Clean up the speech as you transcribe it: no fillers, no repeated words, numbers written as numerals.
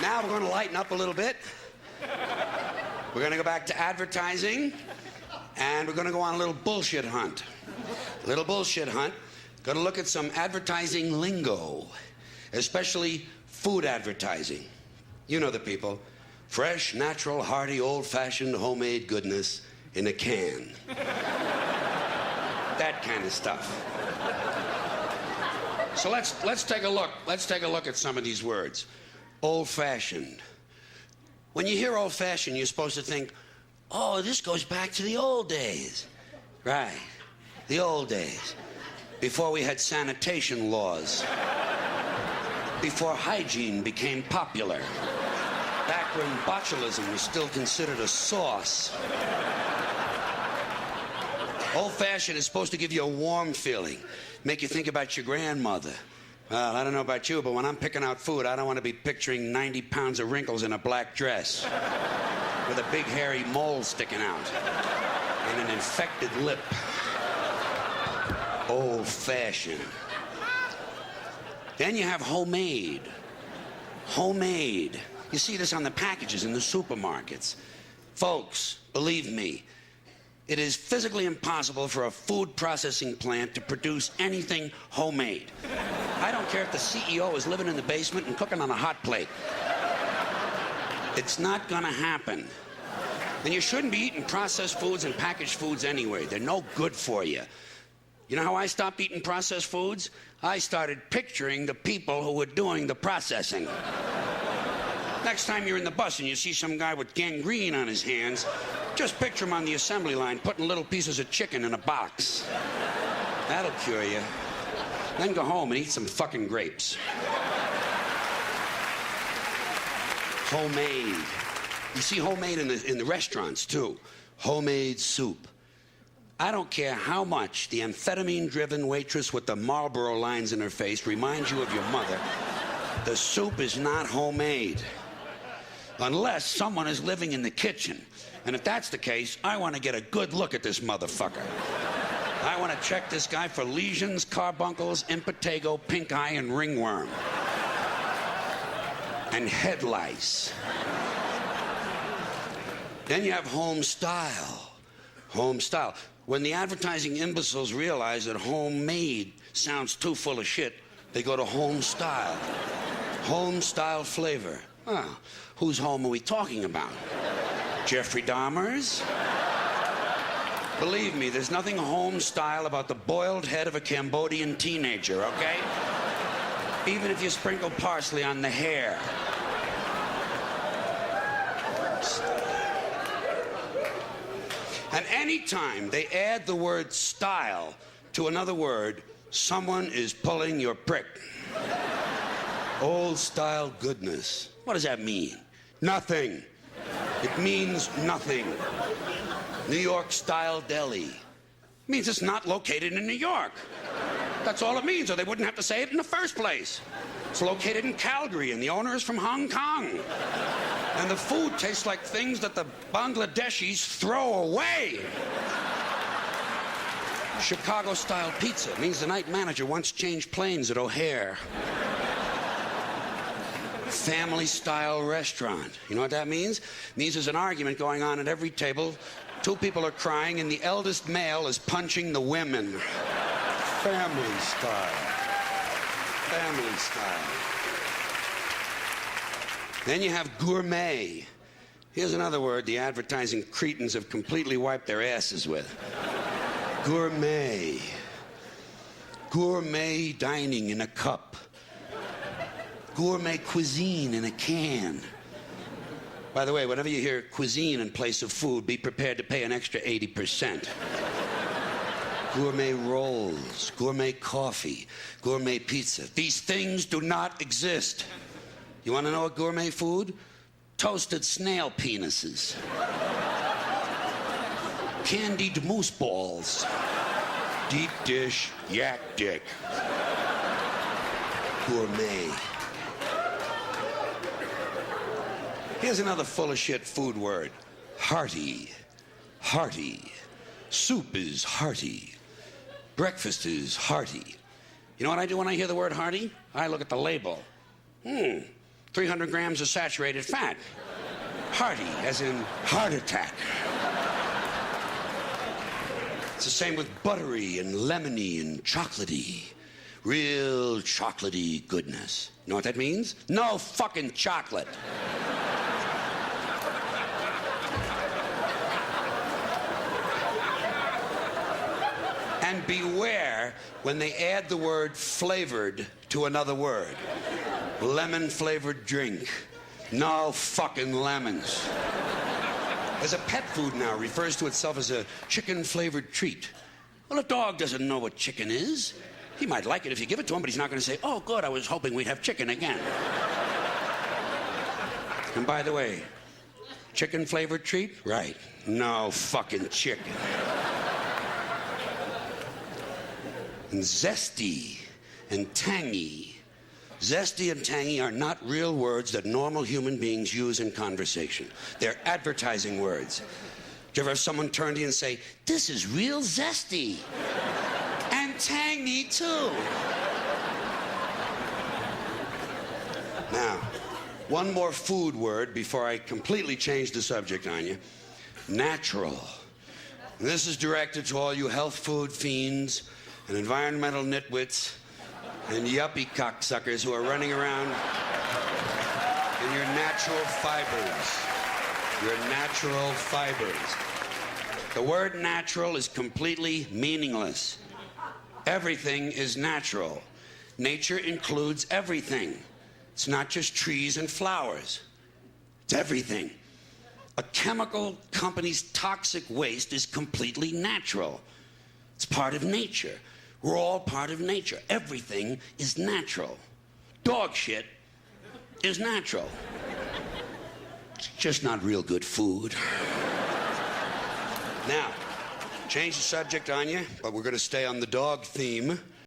Now we're going to lighten up a little bit. We're going to go back to advertising, and we're going to go on a little bullshit hunt. Little bullshit hunt. Going to look at some advertising lingo, especially food advertising. You know the people. Fresh, natural, hearty, old-fashioned, homemade goodness in a can. That kind of stuff. So let's take a look. Let's take a look at some of these words. Old-fashioned. When you hear old-fashioned, you're supposed to think, oh, this goes back to the old days. Right. The old days. Before we had sanitation laws. Before hygiene became popular. Back when botulism was still considered a sauce. Old-fashioned is supposed to give you a warm feeling. Make you think about your grandmother. Well, I don't know about you, but when I'm picking out food, I don't want to be picturing 90 pounds of wrinkles in a black dress with a big hairy mole sticking out and an infected lip. Old-fashioned. Then you have homemade. Homemade. You see this on the packages in the supermarkets. Folks, believe me, it is physically impossible for a food processing plant to produce anything homemade. I don't care if the CEO is living in the basement and cooking on a hot plate. It's not gonna happen. And you shouldn't be eating processed foods and packaged foods anyway. They're no good for you. You know how I stopped eating processed foods? I started picturing the people who were doing the processing. Next time you're in the bus and you see some guy with gangrene on his hands, just picture him on the assembly line putting little pieces of chicken in a box. That'll cure you. Then go home and eat some fucking grapes. Homemade. You see homemade in the restaurants, too. Homemade soup. I don't care how much the amphetamine-driven waitress with the Marlboro lines in her face reminds you of your mother, the soup is not homemade. Unless someone is living in the kitchen. And if that's the case, I want to get a good look at this motherfucker. I want to check this guy for lesions, carbuncles, impetigo, pink eye, and ringworm. And head lice. Then you have home style. Home style. When the advertising imbeciles realize that homemade sounds too full of shit, they go to home style. Home style flavor. Oh, whose home are we talking about? Jeffrey Dahmer's? Believe me, there's nothing home style about the boiled head of a Cambodian teenager, okay? Even if you sprinkle parsley on the hair. And anytime they add the word style to another word, someone is pulling your prick. Old style goodness. What does that mean? Nothing. It means nothing. New York style deli. It means it's not located in New York. That's all it means, or they wouldn't have to say it in the first place. It's located in Calgary, and the owner is from Hong Kong. And the food tastes like things that the Bangladeshis throw away. Chicago-style pizza means the night manager once changed planes at O'Hare. Family-style restaurant. You know what that means? It means there's an argument going on at every table. Two people are crying, and the eldest male is punching the women. Family style. Family style. Then you have gourmet. Here's another word the advertising cretins have completely wiped their asses with. Gourmet. Gourmet dining in a cup. Gourmet cuisine in a can. By the way, whenever you hear cuisine in place of food, be prepared to pay an extra 80%. Gourmet rolls, gourmet coffee, gourmet pizza. These things do not exist. You want to know what gourmet food? Toasted snail penises. Candied moose balls. Deep dish yak dick. Gourmet. Here's another full of shit food word. Hearty. Hearty. Soup is hearty. Breakfast is hearty. You know what I do when I hear the word hearty? I look at the label. 300 grams of saturated fat. Hearty, as in heart attack. It's the same with buttery and lemony and chocolatey. Real chocolatey goodness. You know what that means? No fucking chocolate. And beware when they add the word flavored to another word. Lemon-flavored drink. No fucking lemons. There's a pet food now refers to itself as a chicken-flavored treat. Well, a dog doesn't know what chicken is. He might like it if you give it to him, but he's not going to say, oh, good, I was hoping we'd have chicken again. And by the way, chicken-flavored treat? Right. No fucking chicken. And zesty and tangy. Zesty and tangy are not real words that normal human beings use in conversation. They're advertising words. Do you ever have someone turn to you and say, this is real zesty? And tangy, too. Now, one more food word before I completely change the subject on you. Natural. And this is directed to all you health food fiends and environmental nitwits and yuppie cocksuckers who are running around in your natural fibers. Your natural fibers. The word natural is completely meaningless. Everything is natural. Nature includes everything. It's not just trees and flowers. It's everything. A chemical company's toxic waste is completely natural. It's part of nature. We're all part of nature. Everything is natural. Dog shit is natural. It's just not real good food. Now, change the subject on you, but we're going to stay on the dog theme.